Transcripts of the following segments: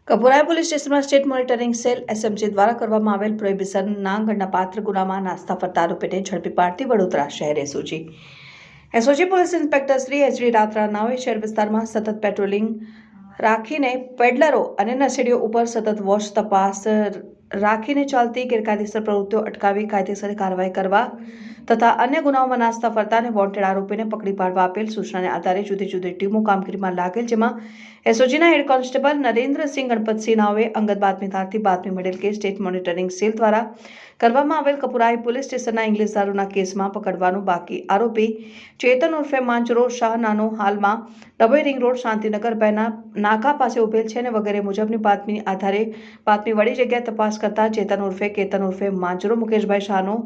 Kapurai police સ્ટેશનમાં state monitoring cell SMC દ્વારા કરવામાં આવેલ પ્રોહિબિશનના ગણનાપાત્ર ગુનામાં નાસ્તા ફરતા આરોપીને ઝડપી પાડતી વડોદરા શહેર SOG police inspector Shri HD Ratra નાઓએ શહેર વિસ્તારમાં સતત પેટ્રોલિંગ રાખીને પેડલરો અને નશેડીઓ ઉપર સતત વોચ તપાસ રાખીને ચાલતી ગેરકાયદેસર પ્રવૃત્તિઓ અટકાવી કાયદેસર કાર્યવાહી કરવા તથા અન્ય ગુનાઓમાં નાસ્તા ફરતા અને વોન્ટેડ આરોપીને પકડી પાડવા આપેલ સૂચનાને આધારે જુદી જુદી ટીમો કામગીરીમાં લાગેલ, જેમાં એસઓજીના હેડ કોન્સ્ટેબલ નરેન્દ્રસિંહ ગણપતસિંહ નાઓએ અંગત બાતમીદારથી બાતમી મળેલ કે સ્ટેટ મોનિટરિંગ સેલ દ્વારા કરવામાં આવેલ કપુરાઈ પોલીસ સ્ટેશનના ઇંગ્લિશ દારૂના કેસમાં પકડવાનું બાકી આરોપી ચેતન ઉર્ફે માંચરો શાહ નાનો હાલમાં ડભોઈ રિંગ રોડ શાંતિનગર બેના નાકા પાસે ઉભેલ છે અને વગેરે મુજબની બાતમી આધારે બાતમી વળી જગ્યાએ તપાસ કરતા ચેતન ઉર્ફે કેતન ઉર્ફે માંચરો મુકેશભાઈ શાહનો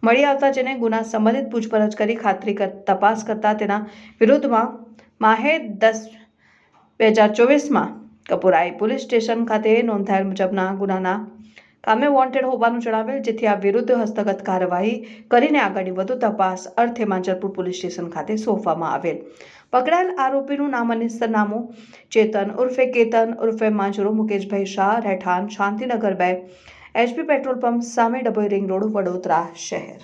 મળી આવતા જેને ગુના સંબંધિત પૂછપરછ કરી ખાતરી તપાસ કરતા તેના વિરુદ્ધમાં માહે 10/2024 કપુરાઈ પોલીસ સ્ટેશન ખાતે નોંધાયેલ મુજબના ગુનાના કામે વોન્ટેડ હોવાનું જણાવેલ, જેથી આ વિરુદ્ધ હસ્તગત કાર્યવાહી કરીને આગળની વધુ તપાસ અર્થે માંજરપુર પોલીસ સ્ટેશન ખાતે સોંપવામાં આવેલ. પકડાયેલ આરોપીનું નામ અને સરનામું ચેતન ઉર્ફે કેતન ઉર્ફે માંજરો મુકેશભાઈ શાહ, રહેઠાણ શાંતિનગર 2, HP પેટ્રોલ પંપ સામે, ડભોઈ રિંગ રોડ, વડોદરા શહેર.